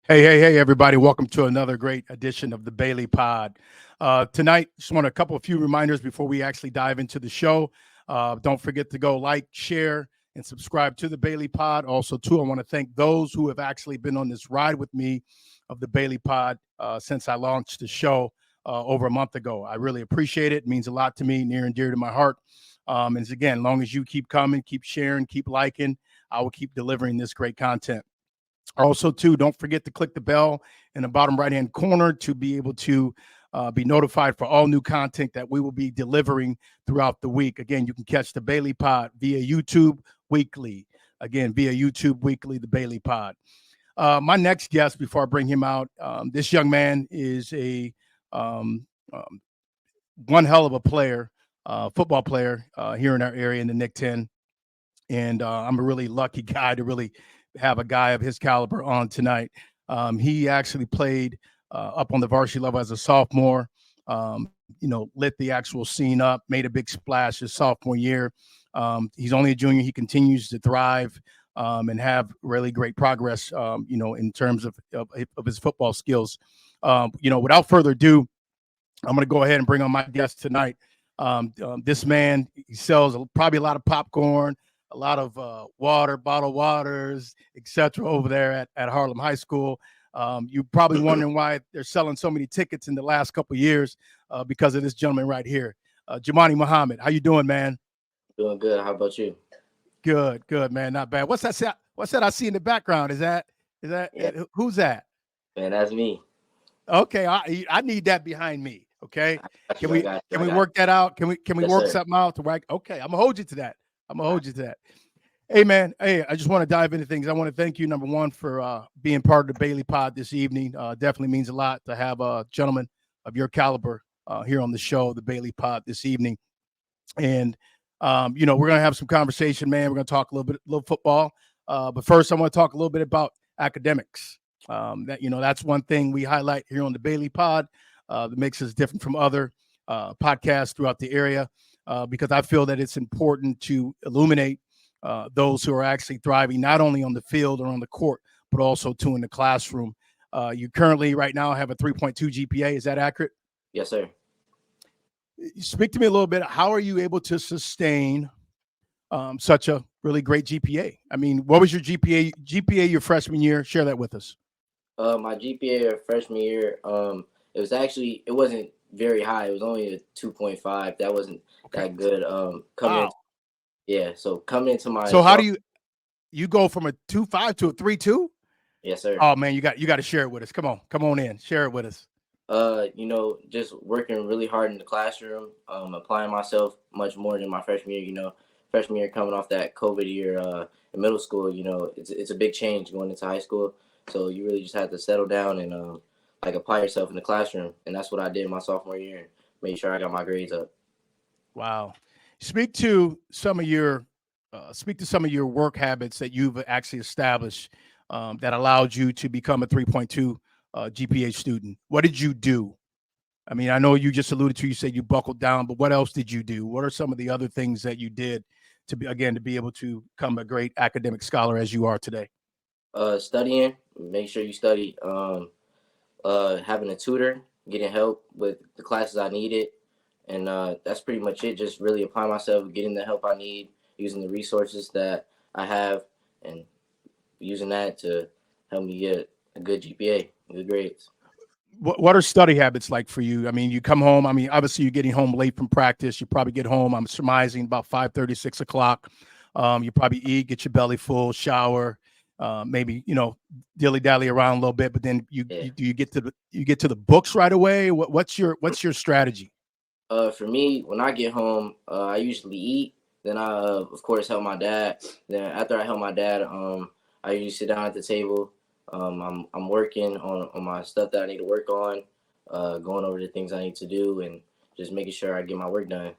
Hey, everybody. Welcome to another great edition of the Bailey Pod. Tonight, just want a couple of few reminders before we actually dive into the show. Don't forget to go like, share, and subscribe to the Bailey Pod. Also, too, I want to thank those who have actually been on this ride with me of the Bailey Pod since I launched the show over a month ago. I really appreciate it. It means a lot to me, near and dear to my heart. And again, as long as you keep coming, keep sharing, keep liking, I will keep delivering this great content. Also, too, don't forget to click the bell in the bottom right-hand corner to be able to be notified for all new content that we will be delivering throughout the week. Again, you can catch the Bailey Pod via YouTube weekly. Again, via YouTube weekly, the Bailey Pod. My next guest, before I bring him out, this young man is a one hell of a player, football player here in our area in the Nick 10. And I'm a really lucky guy to really have a guy of his caliber on tonight. He actually played up on the varsity level as a sophomore, lit the actual scene up, made a big splash his sophomore year. He's only a junior. He continues to thrive and have really great progress, in terms of his football skills. Without further ado, I'm going to go ahead and bring on my guest tonight. This man, he sells probably a lot of popcorn, a lot of bottled waters, etc. over there at Harlem High School. You're probably wondering why they're selling so many tickets in the last couple of years because of this gentleman right here, Jahmani Muhammad. How you doing, man? Doing good. How about you? Good, man. Not bad. What's that? What's that I see in the background? Is that Yeah. who's that? Man, that's me. Okay, I need that behind me. Okay, can we work that out? Can we Yes, work sir. something out to work? Okay, I'm gonna hold you to that. Hey, man. Hey, I just want to dive into things. I want to thank you, number one, for being part of the Bailey Pod this evening. Definitely means a lot to have a gentleman of your caliber here on the show, the Bailey Pod, this evening. And we're gonna have some conversation, man. We're gonna talk a little football. But first, I want to talk a little bit about academics. That's one thing we highlight here on the Bailey Pod that makes us different from other podcasts throughout the area, because I feel that it's important to illuminate those who are actually thriving, not only on the field or on the court, but also too in the classroom. You currently right now have a 3.2 GPA. Is that accurate? Yes, sir. Speak to me a little bit. How are you able to sustain such a really great GPA? I mean, what was your GPA your freshman year? Share that with us. My GPA freshman year, it wasn't very high. It was only a 2.5. That wasn't that good. Wow. So coming into my So how do you go from a 2.5 to a 3.2? Yes, sir. Oh man, you got to share it with us. Come on in, share it with us. Just working really hard in the classroom, applying myself much more than my freshman year. Freshman year coming off that COVID year in middle school, it's a big change going into high school. So you really just have to settle down and apply yourself in the classroom, and that's what I did my sophomore year and made sure I got my grades up. Wow. Speak to some of your work habits that you've actually established that allowed you to become a 3.2 GPA student. What did you do? I mean, I know you just alluded to, you said you buckled down, but what else did you do? What are some of the other things that you did to be able to become a great academic scholar as you are today? Studying, make sure you study. Having a tutor, getting help with the classes I needed, and that's pretty much it. Just really apply myself, getting the help I need, using the resources that I have, and using that to help me get a good GPA, good grades. What are study habits like for you? I mean, you come home. I mean, obviously you're getting home late from practice. You probably get home, I'm surmising, about 5:30, 6 o'clock. You probably eat, get your belly full, shower, maybe, dilly dally around a little bit, but then you get to the books right away. What's your strategy? For me, when I get home, I usually eat. Then I, of course, help my dad. Then after I help my dad, I usually sit down at the table. I'm working on my stuff that I need to work on, going over the things I need to do, and just making sure I get my work done.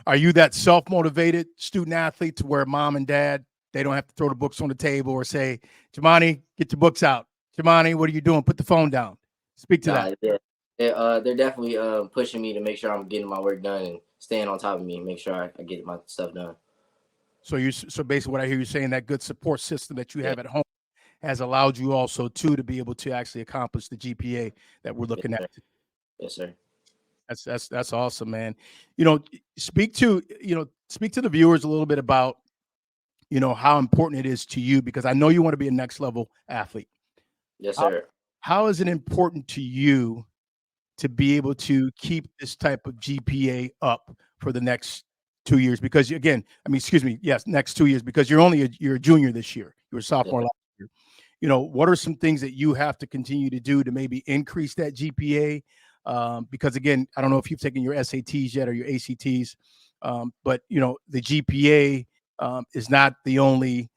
Are you that self-motivated student athlete to where mom and dad, they don't have to throw the books on the table or say, Jahmani, get your books out. Jahmani, what are you doing? Put the phone down. Speak to that. They're definitely pushing me to make sure I'm getting my work done and staying on top of me and make sure I get my stuff done. So basically what I hear you saying, that good support system that you have at home has allowed you also too to be able to actually accomplish the GPA that we're Yes, looking at. sir. Yes, sir. That's awesome, man. You know, speak to the viewers a little bit about how important it is to you, because I know you want to be a next level athlete. Yes, How, sir. how is it important to you to be able to keep this type of GPA up for the next 2 years? Because again, I mean, excuse me, yes, next 2 years, because you're a junior this year. You were a Yes, sophomore last year. What are some things that you have to continue to do to maybe increase that GPA? Because again, I don't know if you've taken your SATs yet or your ACTs, but the GPA is not the only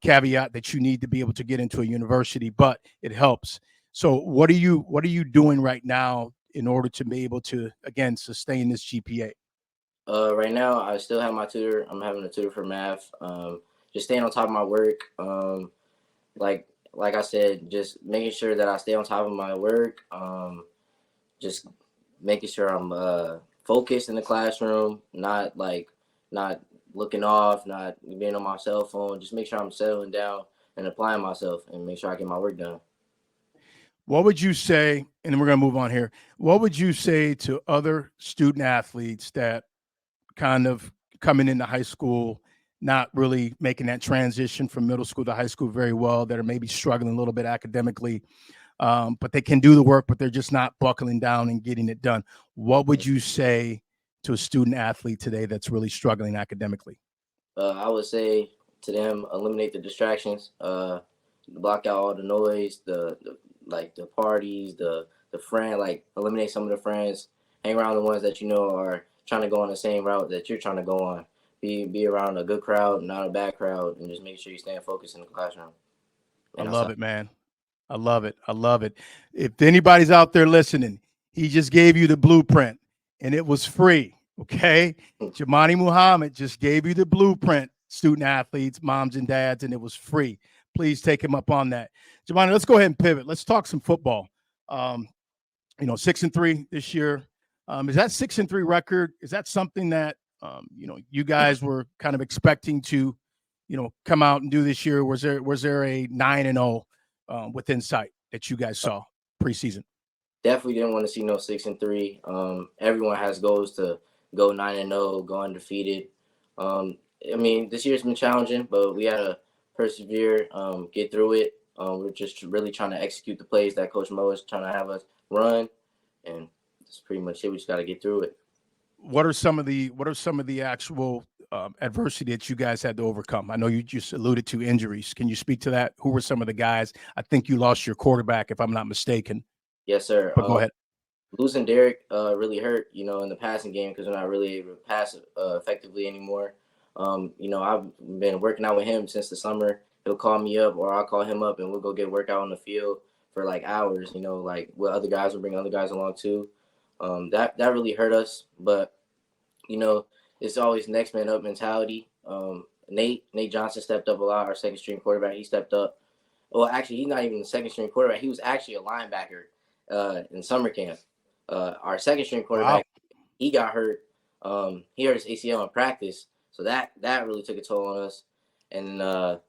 caveat that you need to be able to get into a university, but it helps. So what are you doing right now in order to be able to again sustain this GPA? Right now, I still have my tutor. I'm having a tutor for math. Just staying on top of my work. Like I said, just making sure that I stay on top of my work. Just making sure I'm focused in the classroom, not looking off, not being on my cell phone. Just make sure I'm settling down and applying myself, and make sure I get my work done. What would you say, and then we're going to move on here, what would you say to other student athletes that kind of coming into high school, not really making that transition from middle school to high school very well, that are maybe struggling a little bit academically, but they can do the work, but they're just not buckling down and getting it done? What would you say to a student athlete today that's really struggling academically? I would say to them, eliminate the distractions, block out all the noise, like the parties, the friend, like eliminate some of the friends, hang around the ones that you know are trying to go on the same route that you're trying to go on. Be around a good crowd, not a bad crowd, and just make sure you stay focused in the classroom I and love outside. it, man. I love it. I love it. If anybody's out there listening, he just gave you the blueprint and it was free. Okay. Jahmani Muhammad just gave you the blueprint, student athletes, moms and dads, and it was free. Please take him up on that. Jahmani, let's go ahead and pivot. Let's talk some football. 6-3 this year. Is that 6-3 record? Is that something that you guys were kind of expecting to, come out and do this year? Was there a 9-0 within sight that you guys saw preseason? Definitely didn't want to see no 6-3. Everyone has goals to go 9-0, go undefeated. I mean, this year's been challenging, but we had to persevere, get through it. We're just really trying to execute the plays that Coach Mo is trying to have us run, and that's pretty much it. We just got to get through it. What are some of the actual adversity that you guys had to overcome? I know you just alluded to injuries. Can you speak to that? Who were some of the guys? I think you lost your quarterback, if I'm not mistaken. Yes, sir. But go ahead. Losing Derek really hurt, in the passing game because we're not really able to pass effectively anymore. I've been working out with him since the summer. He'll call me up or I'll call him up and we'll go get workout on the field for like hours, like with other guys, we'll bring other guys along too. That really hurt us, but you know, it's always next man up mentality. Nate Johnson stepped up a lot. Our second string quarterback, he stepped up. Well, actually, he's not even the second string quarterback. He was actually a linebacker in summer camp. Our second string Wow. quarterback, he got hurt. He hurt his ACL in practice, so that really took a toll on us. And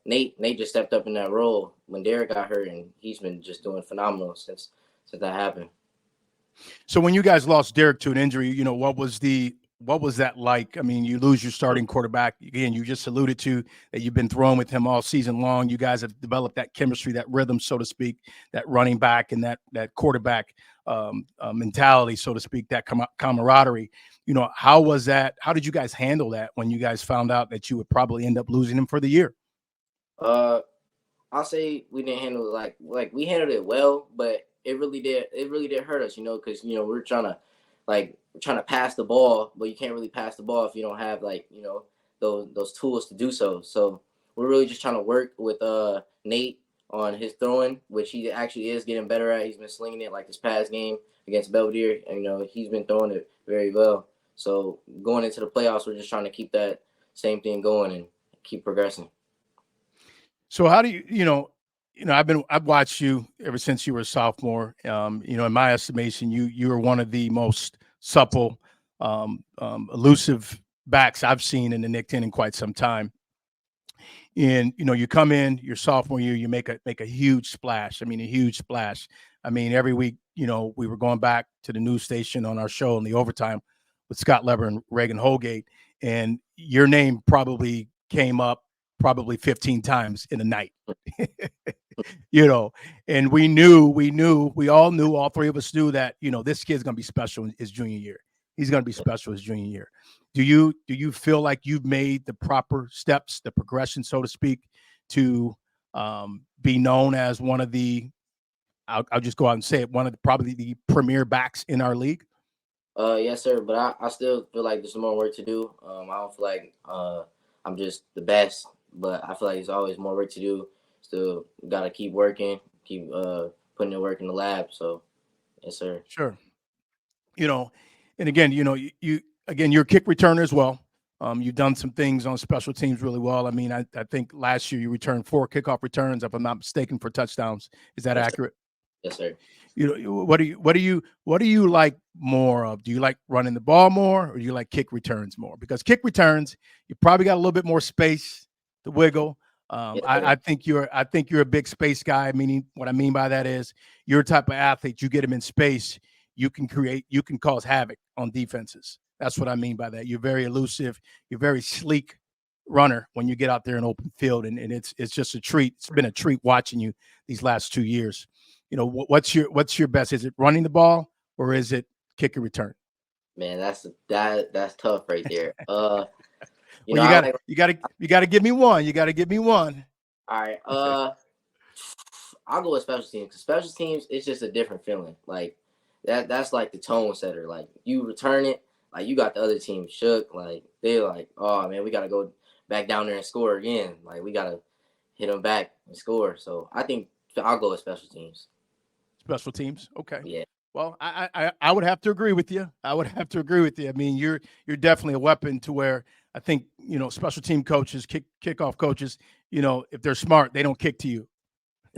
Nate just stepped up in that role when Derek got hurt, and he's been just doing phenomenal since that happened. So when you guys lost Derek to an injury, what was that like? I mean, you lose your starting quarterback. Again, you just alluded to that you've been throwing with him all season long. You guys have developed that chemistry, that rhythm, so to speak, that running back and that quarterback mentality, so to speak, that camaraderie. How was that? How did you guys handle that when you guys found out that you would probably end up losing him for the year? Uh, I'll say we didn't handle it like we handled it well, but it really did hurt us, because we're trying to pass the ball, but you can't really pass the ball if you don't have those tools to do so. So we're really just trying to work with Nate on his throwing, which he actually is getting better at. He's been slinging it like this past game against Belvedere, and he's been throwing it very well. So going into the playoffs, we're just trying to keep that same thing going and keep progressing. So how do I've watched you ever since you were a sophomore. In my estimation, you are one of the most supple, elusive backs I've seen in the Nick 10 in quite some time. And you come in your sophomore year, you make a huge splash. I mean, a huge splash. I mean, every week, we were going back to the news station on our show in the overtime with Scott Leber and Reagan Holgate, and your name probably came up probably 15 times in a night. And we all knew, all three of us knew that, this kid's going to be special in his junior year. He's going to be special his junior year. Do you feel like you've made the proper steps, the progression, so to speak, to be known as one of the, I'll just go out and say it, one of probably the premier backs in our league? Yes, sir. But I still feel like there's more work to do. I don't feel like I'm just the best, but I feel like there's always more work to do. Still got to keep working, keep putting in work in the lab. So, yes, sir. Sure. And again, you're a kick returner as well. You've done some things on special teams really well. I mean, I think last year you returned 4 kickoff returns, if I'm not mistaken, for touchdowns. Is that accurate? Yes, sir. What do you like more of? Do you like running the ball more, or do you like kick returns more? Because kick returns, you probably got a little bit more space to wiggle. Yes, I think you're a big space guy. Meaning, what I mean by that is you're a type of athlete. You get him in space, you can cause havoc on defenses. That's what I mean by that. You're very elusive. You're very sleek runner when you get out there in open field, and it's just a treat. It's been a treat watching you these last 2 years. What's your best? Is it running the ball, or is it kick and return? Man, that's tough right there. You got to give me one. You got to give me one. All right. I'll go with special teams, because special teams, it's just a different feeling. Like that's like the tone setter. Like you return it, like you got the other team shook. Like they're like, oh man, we got to go back down there and score again. Like we got to hit them back and score. So I think I'll go with special teams. Special teams. Okay. Yeah. Well, I would have to agree with you. I mean, you're definitely a weapon to where I think, special team coaches, kickoff coaches, if they're smart, they don't kick to you.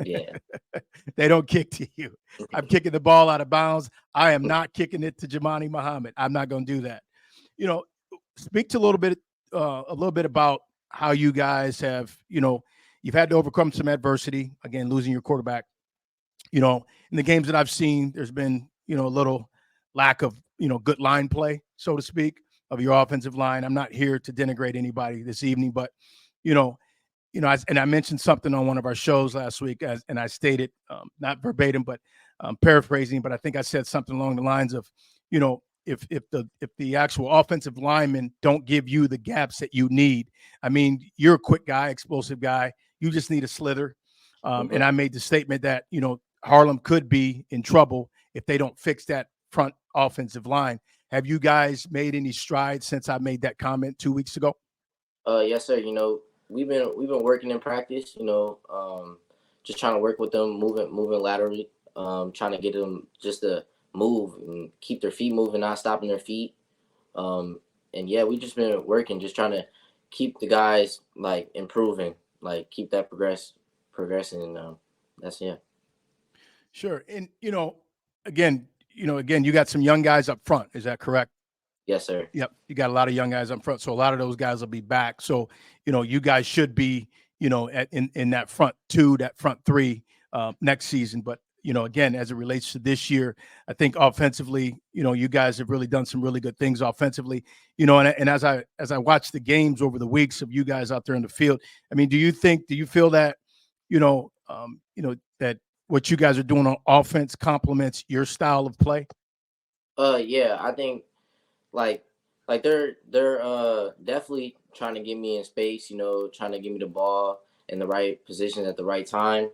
Yeah. They don't kick to you. I'm kicking the ball out of bounds. I am not kicking it to Jahmani Muhammad. I'm not going to do that. Speak to a little bit about how you guys have, you've had to overcome some adversity, again, losing your quarterback. In the games that I've seen, there's been, a little lack of, good line play, so to speak, of your offensive line. I'm not here to denigrate anybody this evening, but, I mentioned something on one of our shows last week, and I stated, not verbatim, but paraphrasing, but I think I said something along the lines of, if the actual offensive linemen don't give you the gaps that you need, I mean, you're a quick guy, explosive guy. You just need a slither. And I made the statement that, Harlem could be in trouble if they don't fix that front offensive line. Have you guys made any strides since I made that comment 2 weeks ago? Yes, sir. We've been working in practice. Just trying to work with them, moving laterally, trying to get them just to move and keep their feet moving, not stopping their feet. And yeah, we just been working, just trying to keep the guys like improving, like keep that progressing, and that's yeah. Sure. And, again, you got some young guys up front. Is that correct? Yes, sir. Yep. You got a lot of young guys up front. So a lot of those guys will be back. So, you guys should be, in that front 2, that front 3 next season. But, again, as it relates to this year, I think offensively, you guys have really done some really good things offensively, and as I watch the games over the weeks of you guys out there in the field, I mean, do you feel that, that what you guys are doing on offense complements your style of play? Yeah, I think like they're definitely trying to get me in space, trying to give me the ball in the right position at the right time.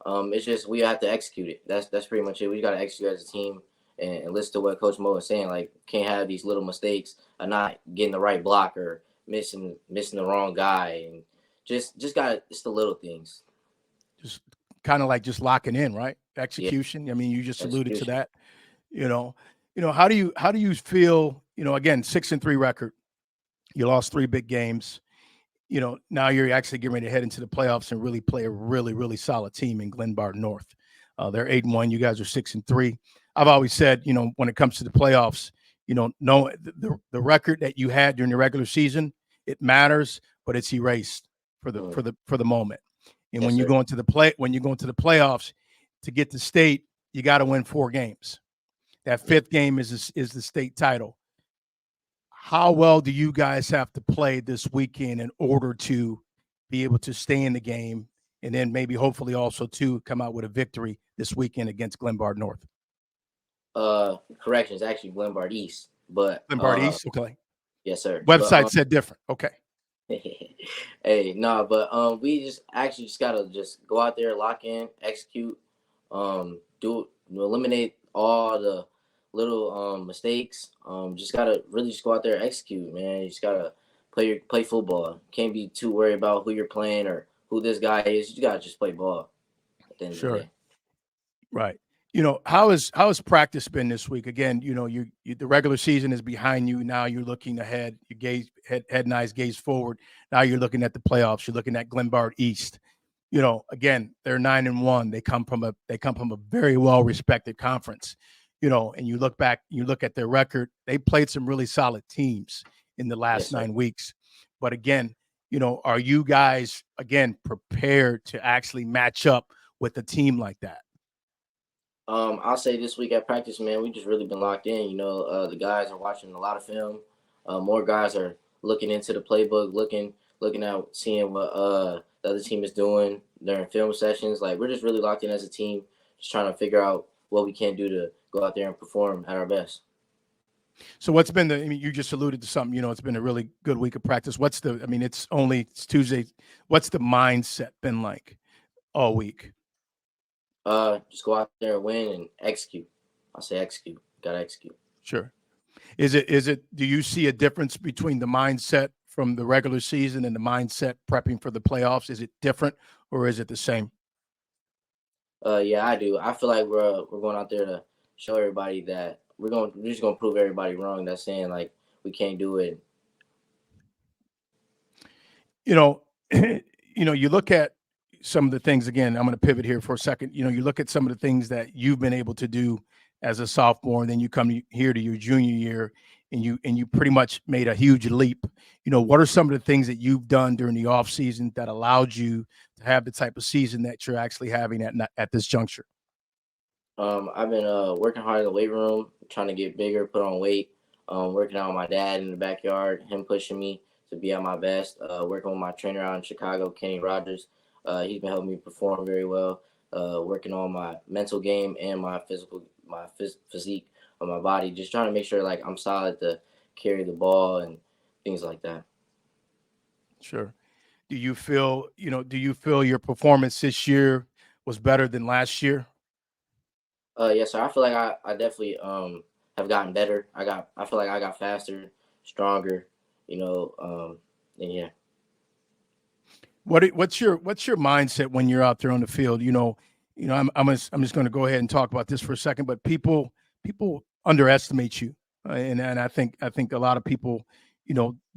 It's just we have to execute it. That's pretty much it. We got to execute as a team and listen to what Coach Mo is saying. Like, can't have these little mistakes of not getting the right blocker, missing the wrong guy, and just got it's the little things. Just kind of like just locking in, right? Execution. Yeah. I mean, you just alluded to that. How do you feel? Again, 6-3 record. You lost 3 big games. Now you're actually getting ready to head into the playoffs and really play a really, really solid team in Glenbard North. They're 8-1. You guys are 6-3. I've always said, when it comes to the playoffs, the record that you had during the regular season, it matters, but it's erased for the moment. And Yes, when you sir. go into the playoffs to get to state, you got to win 4 games. That Yeah. 5th game is the state title. How well do you guys have to play this weekend in order to be able to stay in the game, and then maybe hopefully also to come out with a victory this weekend against Glenbard North? Corrections, actually Glenbard East, but Glenbard East, okay. yes, sir. But Website said different. Okay. hey, nah, but we just actually just gotta just go out there, lock in, execute, eliminate all the little mistakes. Just gotta really just go out there, execute, man. You just gotta play football. Can't be too worried about who you're playing or who this guy is. You gotta just play ball at the end of the Sure. day. Right. How has practice been this week? Again, the regular season is behind you. Now you're looking ahead. You head and eyes gaze forward. Now you're looking at the playoffs. You're looking at Glenbard East. Again, they're 9-1. They come from a very well respected conference. And you look back, you look at their record. They played some really solid teams in the Yes, last sir. 9 weeks. But again, are you guys again prepared to actually match up with a team like that? I'll say this week at practice, man, we just really been locked in. The guys are watching a lot of film. More guys are looking into the playbook, looking out, seeing what the other team is doing during film sessions. Like we're just really locked in as a team, just trying to figure out what we can do to go out there and perform at our best. So you just alluded to something, it's been a really good week of practice. It's Tuesday. What's the mindset been like all week? Just go out there and win and execute. I'll say execute. Gotta execute. Sure. Do you see a difference between the mindset from the regular season and the mindset prepping for the playoffs? Is it different or is it the same? Yeah, I do. I feel like we're going out there to show everybody that we're just gonna prove everybody wrong. That's saying like we can't do it. You know, you look at some of the things again. I'm going to pivot here for a second. You look at some of the things that you've been able to do as a sophomore, and then you come here to your junior year, and you pretty much made a huge leap. What are some of the things that you've done during the off season that allowed you to have the type of season that you're actually having at this juncture? I've been working hard in the weight room, trying to get bigger, put on weight. Working out with my dad in the backyard, him pushing me to be at my best. Working with my trainer out in Chicago, Kenny Rogers. He's been helping me perform very well. Working on my mental game and my physique of my body. Just trying to make sure like I'm solid to carry the ball and things like that. Sure. Do you feel your performance this year was better than last year? Yes, sir. I feel like I definitely have gotten better. I feel like I got faster, stronger, and yeah. What's your mindset when you're out there on the field? I'm just going to go ahead and talk about this for a second, but people underestimate you, and I think a lot of people,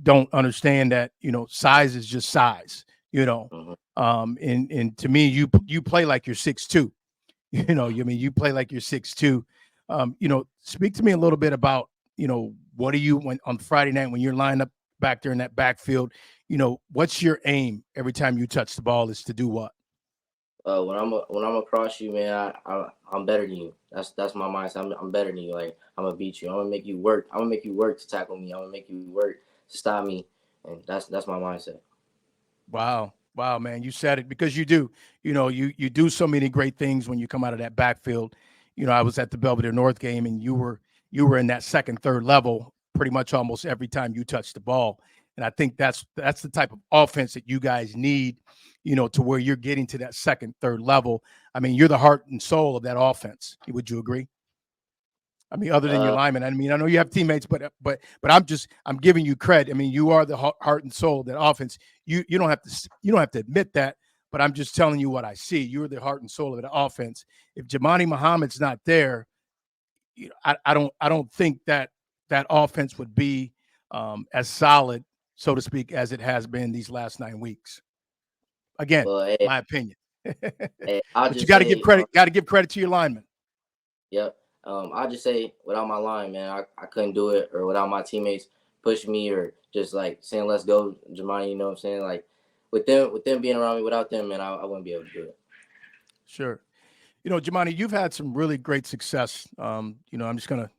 don't understand that size is just size. Mhm. And to me, you play like you're 6'2". You play like you're 6'2". Speak to me a little bit about what do you when on Friday night when you're lined up back there in that backfield. What's your aim every time you touch the ball is to do what? When I'm across you, man, I'm better than you. That's my mindset. I'm better than you. Like I'm gonna beat you. I'm gonna make you work. I'm gonna make you work to tackle me. I'm gonna make you work to stop me, and that's my mindset. Wow. Wow, man, you said it because you do. You do so many great things when you come out of that backfield. I was at the Belvedere North game and you were in that second, third level pretty much almost every time you touch the ball. And I think that's the type of offense that you guys need, to where you're getting to that second, third level. I mean, you're the heart and soul of that offense. Would you agree? I mean, other than your Uh, lineman. I mean, I know you have teammates, but I'm giving you credit. I mean, you are the heart and soul of that offense. You don't have to admit that, but I'm just telling you what I see. You're the heart and soul of the offense. If Jahmani Muhammad's not there, I don't think that offense would be as solid, so to speak, as it has been these last 9 weeks. Again, well, my opinion. I'll But you just got to give say, credit. Got to give credit to your linemen. yep. I'll just say, without my line, man, I couldn't do it, or without my teammates pushing me, or just like saying, "Let's go, Jahmani." You know what I'm saying? Like, with them being around me. Without them, man, I wouldn't be able to do it. Sure. Jahmani, you've had some really great success. I'm just going to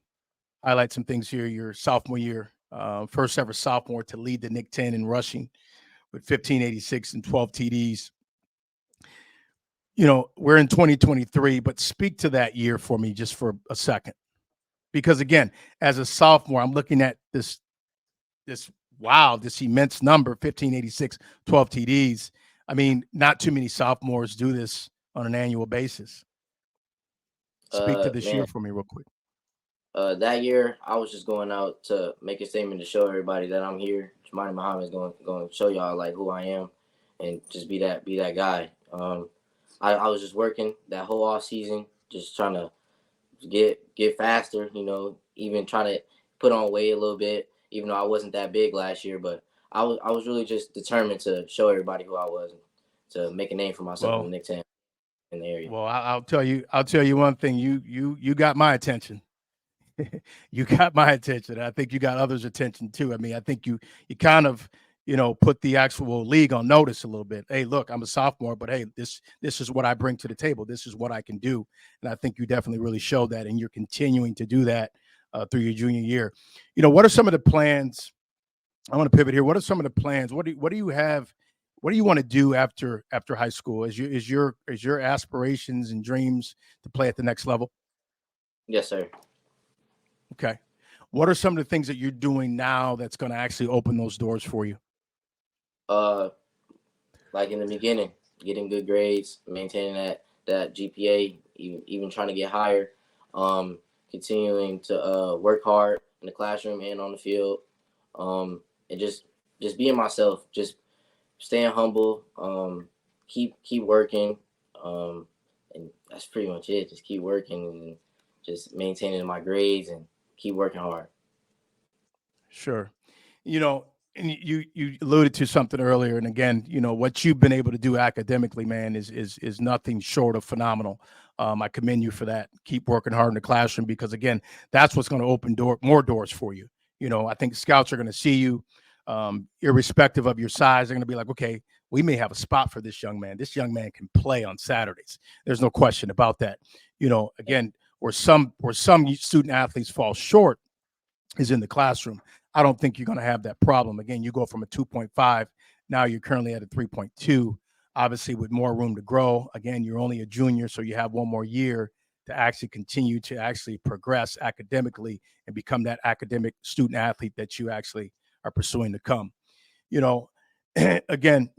highlight some things here. Your sophomore year, first ever sophomore to lead the Nick 10 in rushing with 1586 and 12 TDs. We're in 2023, but speak to that year for me just for a second. Because again, as a sophomore, I'm looking at this immense number, 1586, 12 TDs. I mean, not too many sophomores do this on an annual basis. Speak to this year for me real quick. That year, I was just going out to make a statement to show everybody that I'm here. Jahmani Muhammad is going to show y'all like who I am, and just be that guy. I was just working that whole off season, just trying to get faster. Even trying to put on weight a little bit, even though I wasn't that big last year. But I was really just determined to show everybody who I was, to make a name for myself in the Knicks in the area. Well, I'll tell you one thing. You got my attention. You got my attention. I think you got others' attention too. I mean, I think you kind of put the actual league on notice a little bit. Hey, look, I'm a sophomore, but hey, this is what I bring to the table. This is what I can do, and I think you definitely really showed that, and you're continuing to do that through your junior year. What are some of the plans? I want to pivot here. What are some of the plans? What do you have? What do you want to do after high school? Is your aspirations and dreams to play at the next level? Yes, sir. Okay. What are some of the things that you're doing now that's going to actually open those doors for you? Like in the beginning, getting good grades, maintaining that GPA, even trying to get higher, continuing to work hard in the classroom and on the field, and just being myself, just staying humble, keep working, and that's pretty much it. Just keep working and just maintaining my grades and keep working hard. Sure. And you alluded to something earlier, and again, what you've been able to do academically, man, is nothing short of phenomenal. I commend you for that. Keep working hard in the classroom, because again, that's what's going to open more doors for you. I think scouts are going to see you, irrespective of your size. They're going to be like, okay, we may have a spot for this young man. This young man can play on Saturdays. There's no question about that. Again, where some student athletes fall short is in the classroom. I don't think you're going to have that problem. Again, you go from a 2.5, now you're currently at a 3.2, obviously with more room to grow. Again, you're only a junior, so you have one more year to actually continue to actually progress academically and become that academic student athlete that you actually are pursuing to come. Again,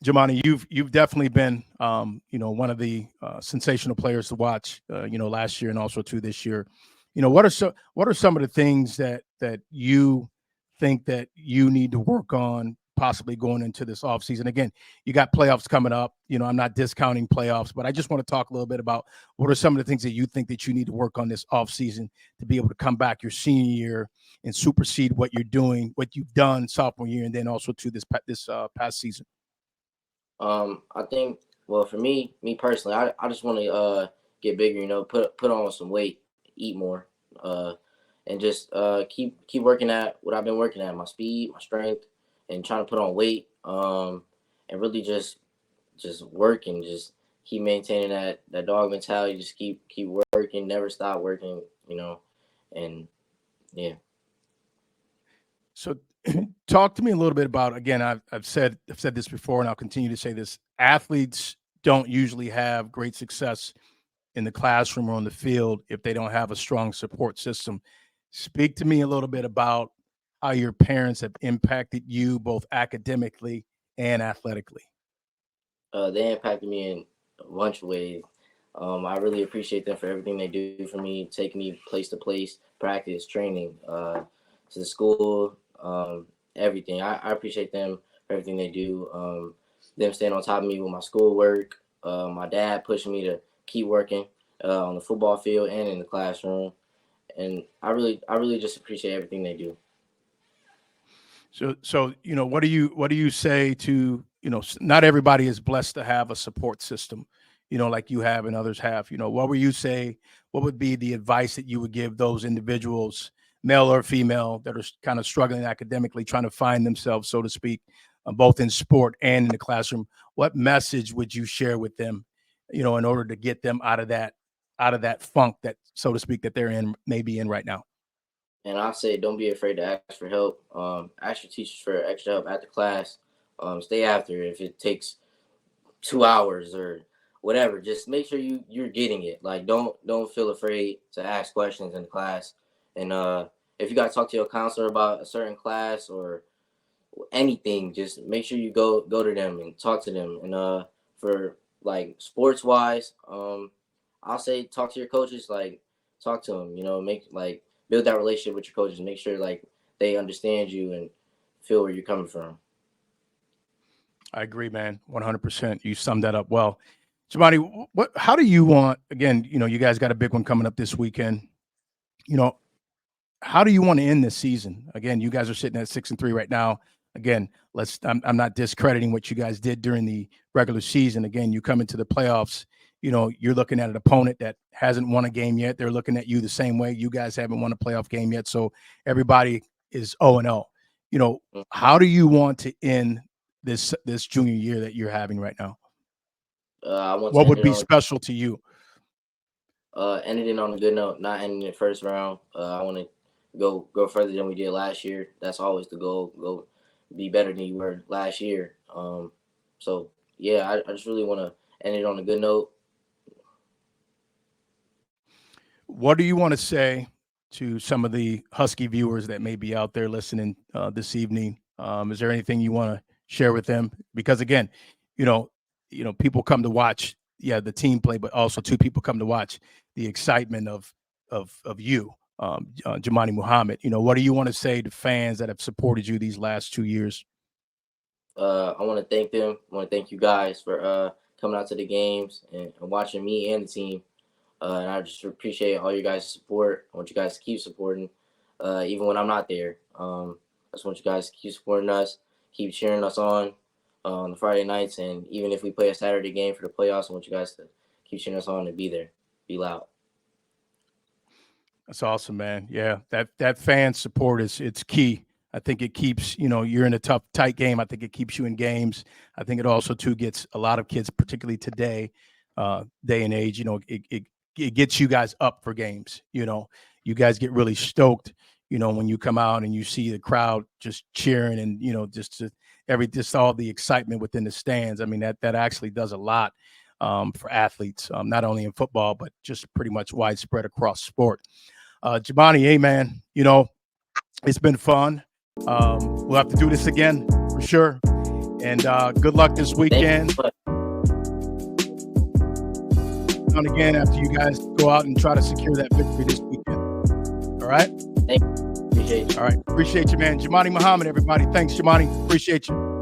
Jahmani, you've definitely been, one of the sensational players to watch, last year and also to this year. What are some of the things that you think that you need to work on possibly going into this offseason? Again, you got playoffs coming up. I'm not discounting playoffs, but I just want to talk a little bit about what are some of the things that you think that you need to work on this offseason to be able to come back your senior year and supersede what you've done sophomore year, and then also to this past season. I think, well, for me personally, I just want to get bigger. Put on some weight, eat more, and just keep working at what I've been working at: my speed, my strength, and trying to put on weight. And really just working, just keep maintaining that dog mentality. Just keep working, never stop working. And yeah. So talk to me a little bit about, again, I've said this before, and I'll continue to say this. Athletes don't usually have great success in the classroom or on the field if they don't have a strong support system. Speak to me a little bit about how your parents have impacted you both academically and athletically. They impacted me in a bunch of ways. I really appreciate them for everything they do for me, taking me place to place, practice, training, to the school, everything. I appreciate them for everything they do. Them staying on top of me with my schoolwork, my dad pushing me to keep working on the football field and in the classroom, and I really just appreciate everything they do. So what do you say to, not everybody is blessed to have a support system, like you have and others have. What would be the advice that you would give those individuals, male or female, that are kind of struggling academically, trying to find themselves, so to speak, both in sport and in the classroom. What message would you share with them, in order to get them out of that funk that, so to speak, that they're maybe in right now? And I say, don't be afraid to ask for help. Ask your teachers for extra help after class. Stay after if it takes 2 hours or whatever. Just make sure you're getting it. Like don't feel afraid to ask questions in class. And if you got to talk to your counselor about a certain class or anything, just make sure you go to them and talk to them. And for like sports wise, I'll say talk to your coaches. Like talk to them. Make like build that relationship with your coaches. Make sure like they understand you and feel where you're coming from. I agree, man. 100%. You summed that up well. Jahmani, how do you want, again, you guys got a big one coming up this weekend. How do you want to end this season? Again, you guys are sitting at 6-3 right now. Again, I'm not discrediting what you guys did during the regular season. Again, you come into the playoffs, you're looking at an opponent that hasn't won a game yet. They're looking at you the same way. You guys haven't won a playoff game yet. So everybody is 0-0. How do you want to end this junior year that you're having right now? What would be special to you? Ending it on a good note, not ending the first round. I want to go further than we did last year. That's always the goal. Go be better than you were last year. So yeah, I just really want to end it on a good note. What do you want to say to some of the Husky viewers that may be out there listening this evening? Is there anything you want to share with them? Because again, people come to watch, the team play, but also two people come to watch the excitement of you, Jahmani Muhammad. What do you want to say to fans that have supported you these last 2 years? I want to thank them. I want to thank you guys for coming out to the games and watching me and the team. And I just appreciate all you guys' support. I want you guys to keep supporting, even when I'm not there. I just want you guys to keep supporting us, keep cheering us on the Friday nights, and even if we play a Saturday game for the playoffs, I want you guys to keep cheering us on and be there, be loud. That's awesome, man. Yeah, that fan support it's key. I think it keeps, you're in a tough, tight game. I think it keeps you in games. I think it also too gets a lot of kids, particularly today, day and age. It gets you guys up for games. You guys get really stoked, when you come out and you see the crowd just cheering and, just all the excitement within the stands. I mean, that actually does a lot for athletes, not only in football, but just pretty much widespread across sport. Jahmani, hey, man, it's been fun. We'll have to do this again for sure. And good luck this weekend. On again after you guys go out and try to secure that victory this weekend. All right? Thank you. Appreciate you. All right. Appreciate you, man. Jahmani Muhammad, everybody. Thanks, Jahmani. Appreciate you.